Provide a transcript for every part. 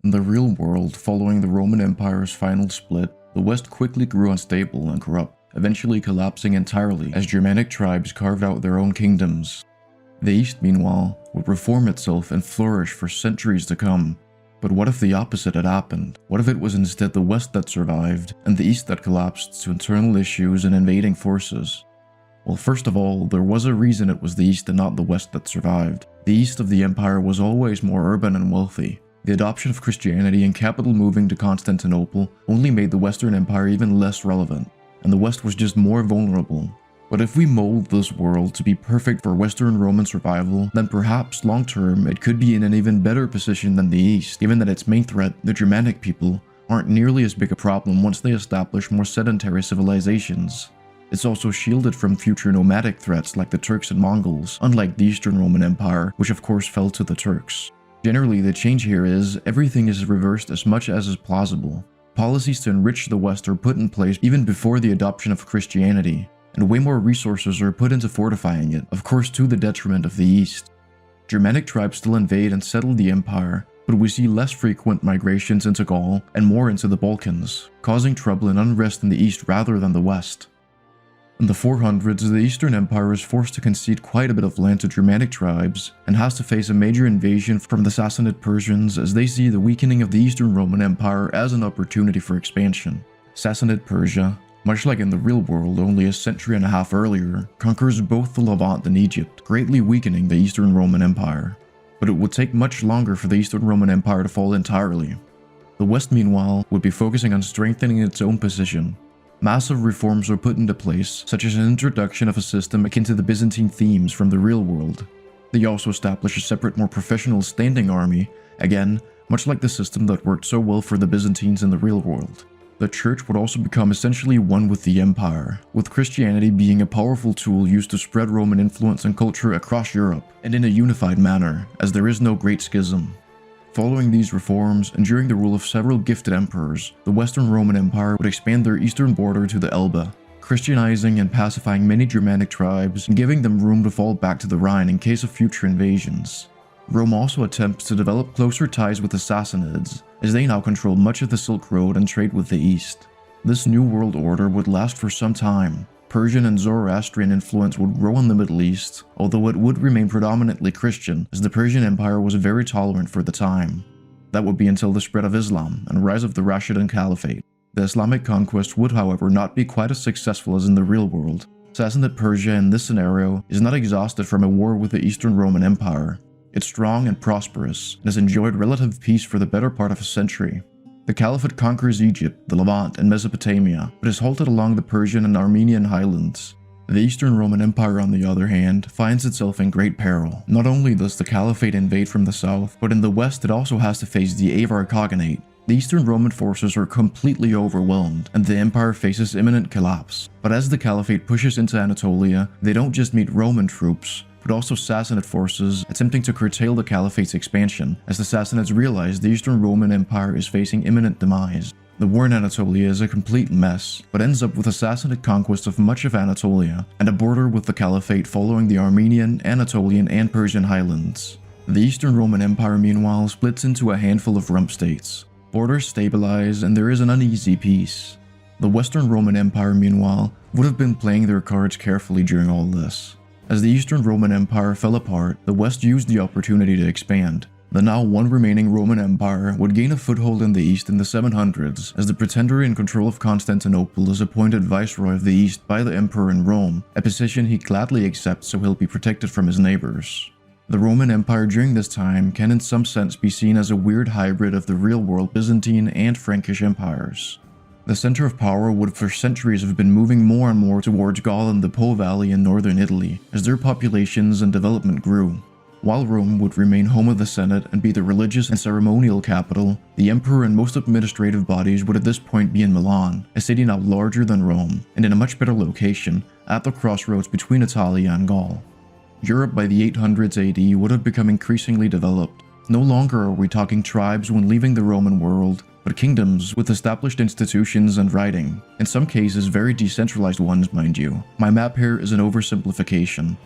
In the real world, following the Roman Empire's final split, the West quickly grew unstable and corrupt, eventually collapsing entirely as Germanic tribes carved out their own kingdoms. The East, meanwhile, would reform itself and flourish for centuries to come. But what if the opposite had happened? What if it was instead the West that survived, and the East that collapsed to internal issues and invading forces? Well, first of all, there was a reason it was the East and not the West that survived. The East of the Empire was always more urban and wealthy. The adoption of Christianity and capital moving to Constantinople only made the Western Empire even less relevant, and the West was just more vulnerable. But if we mold this world to be perfect for Western Roman survival, then perhaps long-term it could be in an even better position than the East, given that its main threat, the Germanic people, aren't nearly as big a problem once they establish more sedentary civilizations. It's also shielded from future nomadic threats like the Turks and Mongols, unlike the Eastern Roman Empire, which of course fell to the Turks. Generally, the change here is everything is reversed as much as is plausible. Policies to enrich the West are put in place even before the adoption of Christianity, and way more resources are put into fortifying it, of course to the detriment of the East. Germanic tribes still invade and settle the empire, but we see less frequent migrations into Gaul and more into the Balkans, causing trouble and unrest in the East rather than the West. In the 400s, the Eastern Empire is forced to concede quite a bit of land to Germanic tribes and has to face a major invasion from the Sassanid Persians as they see the weakening of the Eastern Roman Empire as an opportunity for expansion. Sassanid Persia, much like in the real world only a century and a half earlier, conquers both the Levant and Egypt, greatly weakening the Eastern Roman Empire. But it would take much longer for the Eastern Roman Empire to fall entirely. The West, meanwhile, would be focusing on strengthening its own position. Massive reforms are put into place, such as an introduction of a system akin to the Byzantine themes from the real world. They also establish a separate, more professional standing army, again, much like the system that worked so well for the Byzantines in the real world. The church would also become essentially one with the empire, with Christianity being a powerful tool used to spread Roman influence and culture across Europe, and in a unified manner, as there is no great schism. Following these reforms, and during the rule of several gifted emperors, the Western Roman Empire would expand their eastern border to the Elbe, Christianizing and pacifying many Germanic tribes and giving them room to fall back to the Rhine in case of future invasions. Rome also attempts to develop closer ties with the Sassanids, as they now control much of the Silk Road and trade with the East. This new world order would last for some time. Persian and Zoroastrian influence would grow in the Middle East, although it would remain predominantly Christian, as the Persian Empire was very tolerant for the time. That would be until the spread of Islam and rise of the Rashidun Caliphate. The Islamic conquest would, however, not be quite as successful as in the real world. Sassanid Persia in this scenario is not exhausted from a war with the Eastern Roman Empire. It's strong and prosperous, and has enjoyed relative peace for the better part of a century. The Caliphate conquers Egypt, the Levant, and Mesopotamia, but is halted along the Persian and Armenian highlands. The Eastern Roman Empire, on the other hand, finds itself in great peril. Not only does the Caliphate invade from the south, but in the west it also has to face the Avar Khaganate. The Eastern Roman forces are completely overwhelmed, and the empire faces imminent collapse. But as the Caliphate pushes into Anatolia, they don't just meet Roman troops, but also Sassanid forces attempting to curtail the Caliphate's expansion, as the Sassanids realize the Eastern Roman Empire is facing imminent demise. The war in Anatolia is a complete mess, but ends up with a Sassanid conquest of much of Anatolia, and a border with the Caliphate following the Armenian, Anatolian, and Persian highlands. The Eastern Roman Empire, meanwhile, splits into a handful of rump states. Borders stabilize, and there is an uneasy peace. The Western Roman Empire, meanwhile, would have been playing their cards carefully during all this. As the Eastern Roman Empire fell apart, the West used the opportunity to expand. The now one remaining Roman Empire would gain a foothold in the East in the 700s, as the pretender in control of Constantinople is appointed Viceroy of the East by the Emperor in Rome, a position he gladly accepts so he'll be protected from his neighbors. The Roman Empire during this time can in some sense be seen as a weird hybrid of the real-world Byzantine and Frankish empires. The center of power would for centuries have been moving more and more towards Gaul and the Po Valley in northern Italy, as their populations and development grew. While Rome would remain home of the Senate and be the religious and ceremonial capital, the emperor and most administrative bodies would at this point be in Milan, a city now larger than Rome, and in a much better location, at the crossroads between Italia and Gaul. Europe by the 800s AD would have become increasingly developed. No longer are we talking tribes when leaving the Roman world, but kingdoms with established institutions and writing, in some cases very decentralized ones, mind you. My map here is an oversimplification.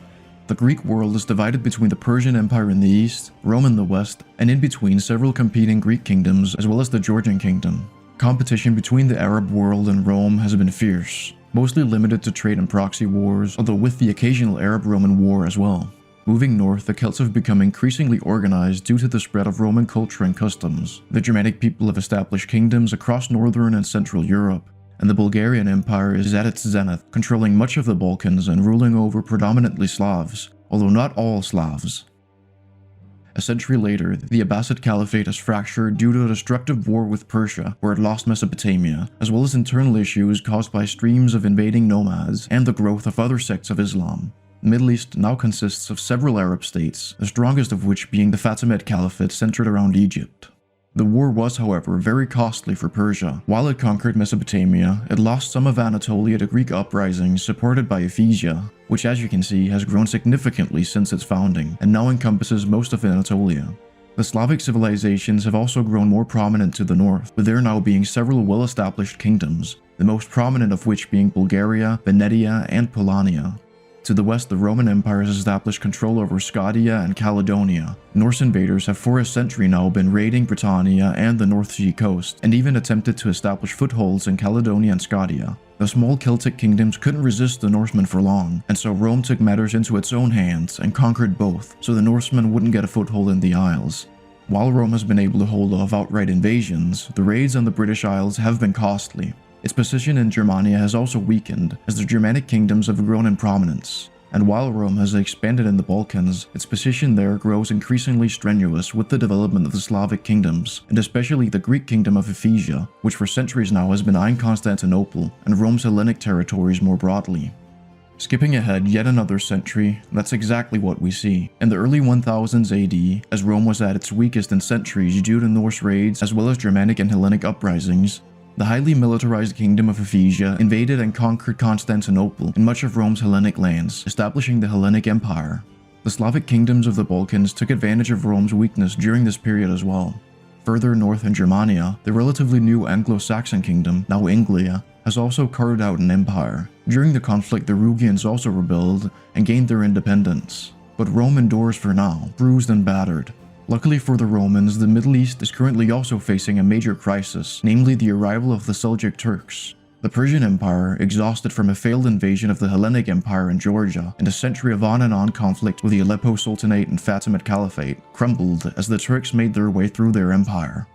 The The Greek world is divided between the Persian Empire in the east, Rome in the west, and in between several competing Greek kingdoms as well as the Georgian kingdom. Competition between the Arab world and Rome has been fierce, mostly limited to trade and proxy wars, although with the occasional Arab-Roman war as well. Moving north, the Celts have become increasingly organized due to the spread of Roman culture and customs. The Germanic people have established kingdoms across northern and central Europe, and the Bulgarian Empire is at its zenith, controlling much of the Balkans and ruling over predominantly Slavs, although not all Slavs. A century later, the Abbasid Caliphate is fractured due to a destructive war with Persia, where it lost Mesopotamia, as well as internal issues caused by streams of invading nomads and the growth of other sects of Islam. The Middle East now consists of several Arab states, the strongest of which being the Fatimid Caliphate centered around Egypt. The war was, however, very costly for Persia. While it conquered Mesopotamia, it lost some of Anatolia to Greek uprisings supported by Ephesia, which as you can see has grown significantly since its founding, and now encompasses most of Anatolia. The Slavic civilizations have also grown more prominent to the north, with there now being several well-established kingdoms, the most prominent of which being Bulgaria, Venetia, and Polania. To the west, the Roman Empire has established control over Scotia and Caledonia. Norse invaders have for a century now been raiding Britannia and the North Sea coast, and even attempted to establish footholds in Caledonia and Scotia. The small Celtic kingdoms couldn't resist the Norsemen for long, and so Rome took matters into its own hands and conquered both, so the Norsemen wouldn't get a foothold in the Isles. While Rome has been able to hold off outright invasions, the raids on the British Isles have been costly. Its position in Germania has also weakened, as the Germanic kingdoms have grown in prominence. And while Rome has expanded in the Balkans, its position there grows increasingly strenuous with the development of the Slavic kingdoms, and especially the Greek kingdom of Ephesia, which for centuries now has been eyeing Constantinople and Rome's Hellenic territories more broadly. Skipping ahead yet another century, that's exactly what we see. In the early 1000s AD, as Rome was at its weakest in centuries due to Norse raids as well as Germanic and Hellenic uprisings, the highly militarized kingdom of Ephesia invaded and conquered Constantinople and much of Rome's Hellenic lands, establishing the Hellenic Empire. The Slavic kingdoms of the Balkans took advantage of Rome's weakness during this period as well. Further north in Germania, the relatively new Anglo-Saxon kingdom, now Anglia, has also carved out an empire. During the conflict, the Rugians also rebelled and gained their independence. But Rome endures for now, bruised and battered. Luckily for the Romans, the Middle East is currently also facing a major crisis, namely the arrival of the Seljuk Turks. The Persian Empire, exhausted from a failed invasion of the Hellenic Empire in Georgia and a century of on-and-on conflict with the Aleppo Sultanate and Fatimid Caliphate, crumbled as the Turks made their way through their empire.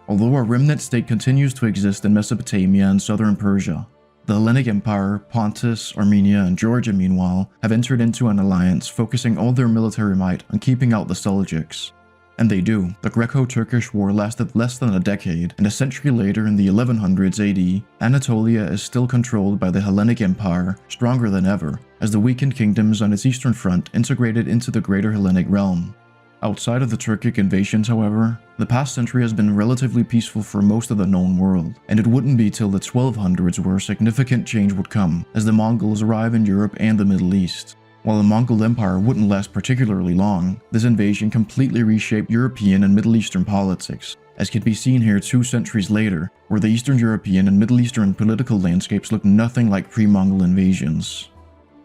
Although a remnant state continues to exist in Mesopotamia and southern Persia, the Hellenic Empire, Pontus, Armenia, and Georgia meanwhile have entered into an alliance focusing all their military might on keeping out the Seljuks. And they do. The Greco-Turkish War lasted less than a decade, and a century later in the 1100s AD, Anatolia is still controlled by the Hellenic Empire, stronger than ever, as the weakened kingdoms on its eastern front integrated into the greater Hellenic realm. Outside of the Turkic invasions, however, the past century has been relatively peaceful for most of the known world, and it wouldn't be till the 1200s where significant change would come, as the Mongols arrive in Europe and the Middle East. While the Mongol Empire wouldn't last particularly long, this invasion completely reshaped European and Middle Eastern politics, as can be seen here 2 centuries later, where the Eastern European and Middle Eastern political landscapes look nothing like pre-Mongol invasions.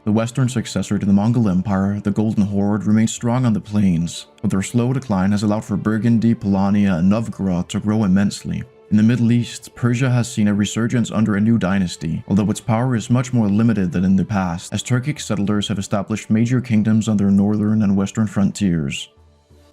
The western successor to the Mongol Empire, the Golden Horde, remains strong on the plains, but their slow decline has allowed for Burgundy, Polania, and Novgorod to grow immensely. In the Middle East, Persia has seen a resurgence under a new dynasty, although its power is much more limited than in the past, as Turkic settlers have established major kingdoms on their northern and western frontiers.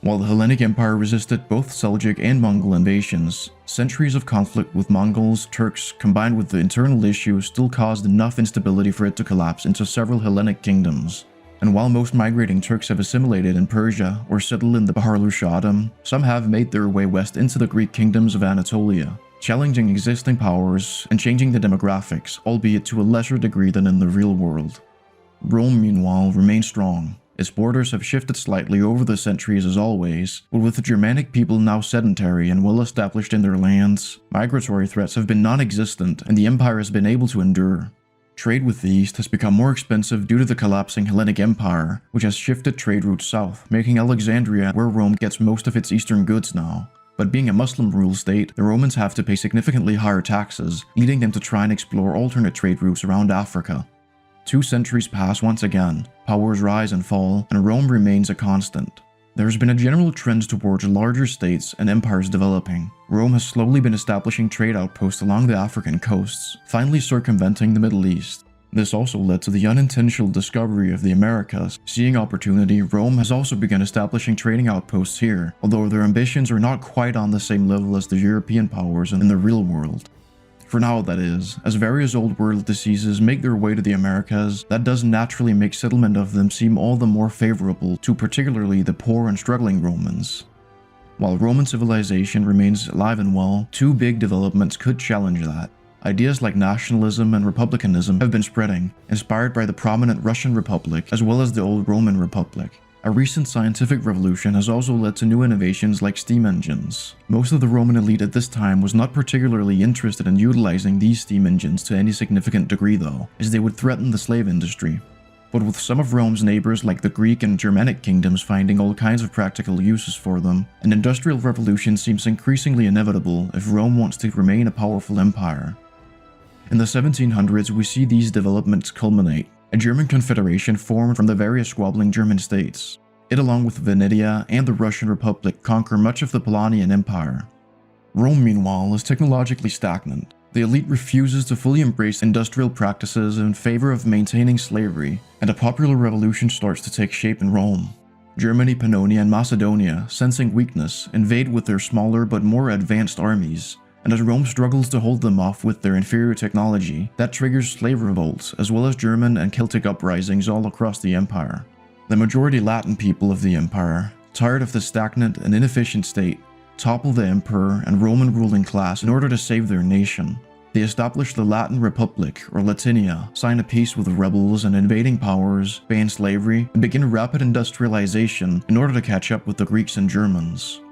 While the Hellenic Empire resisted both Seljuk and Mongol invasions, centuries of conflict with Mongols, Turks, combined with the internal issues still caused enough instability for it to collapse into several Hellenic kingdoms. And while most migrating Turks have assimilated in Persia or settled in the Bahar-Lushadam, some have made their way west into the Greek kingdoms of Anatolia, challenging existing powers and changing the demographics, albeit to a lesser degree than in the real world. Rome, meanwhile, remains strong. Its borders have shifted slightly over the centuries as always, but with the Germanic people now sedentary and well established in their lands, migratory threats have been non-existent and the empire has been able to endure. Trade with the East has become more expensive due to the collapsing Hellenic Empire, which has shifted trade routes south, making Alexandria where Rome gets most of its eastern goods now. But being a Muslim-ruled state, the Romans have to pay significantly higher taxes, leading them to try and explore alternate trade routes around Africa. 2 centuries pass once again, powers rise and fall, and Rome remains a constant. There has been a general trend towards larger states and empires developing. Rome has slowly been establishing trade outposts along the African coasts, finally circumventing the Middle East. This also led to the unintentional discovery of the Americas. Seeing opportunity, Rome has also begun establishing trading outposts here, although their ambitions are not quite on the same level as the European powers in the real world. For now, that is, as various old world diseases make their way to the Americas, that does naturally make settlement of them seem all the more favorable to particularly the poor and struggling Romans. While Roman civilization remains alive and well, 2 big developments could challenge that. Ideas like nationalism and republicanism have been spreading, inspired by the prominent Russian Republic as well as the old Roman Republic. A recent scientific revolution has also led to new innovations like steam engines. Most of the Roman elite at this time was not particularly interested in utilizing these steam engines to any significant degree though, as they would threaten the slave industry. But with some of Rome's neighbors like the Greek and Germanic kingdoms finding all kinds of practical uses for them, an industrial revolution seems increasingly inevitable if Rome wants to remain a powerful empire. In the 1700s, we see these developments culminate. A German confederation formed from the various squabbling German states. It, along with Venetia and the Russian Republic, conquer much of the Polanian Empire. Rome, meanwhile, is technologically stagnant. The elite refuses to fully embrace industrial practices in favor of maintaining slavery, and a popular revolution starts to take shape in Rome. Germany, Pannonia, and Macedonia, sensing weakness, invade with their smaller but more advanced armies. And as Rome struggles to hold them off with their inferior technology, that triggers slave revolts, as well as German and Celtic uprisings all across the empire. The majority Latin people of the empire, tired of the stagnant and inefficient state, topple the emperor and Roman ruling class in order to save their nation. They establish the Latin Republic, or Latinia, sign a peace with the rebels and invading powers, ban slavery, and begin rapid industrialization in order to catch up with the Greeks and Germans.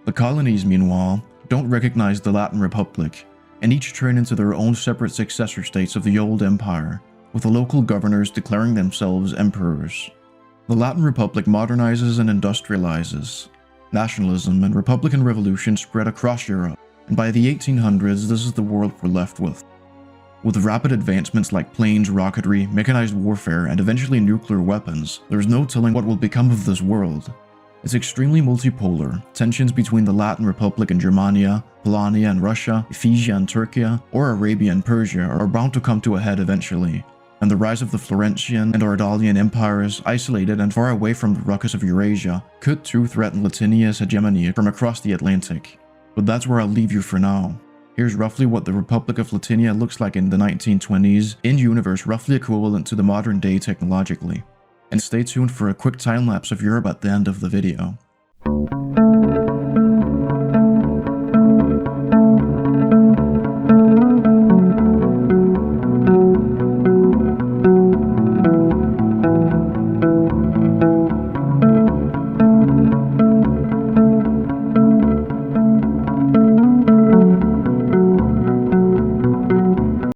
The colonies, meanwhile, don't recognize the Latin Republic, and each turn into their own separate successor states of the old empire, with the local governors declaring themselves emperors. The Latin Republic modernizes and industrializes. Nationalism and republican revolution spread across Europe, and by the 1800s this is the world we're left with. With rapid advancements like planes, rocketry, mechanized warfare, and eventually nuclear weapons, there's no telling what will become of this world. It's extremely multipolar. Tensions between the Latin Republic and Germania, Polania and Russia, Ephesia and Turkey, or Arabia and Persia are bound to come to a head eventually. And the rise of the Florentian and Ardalian empires, isolated and far away from the ruckus of Eurasia, could too threaten Latinia's hegemony from across the Atlantic. But that's where I'll leave you for now. Here's roughly what the Republic of Latinia looks like in the 1920s, in-universe roughly equivalent to the modern day technologically. And stay tuned for a quick time-lapse of Europe at the end of the video.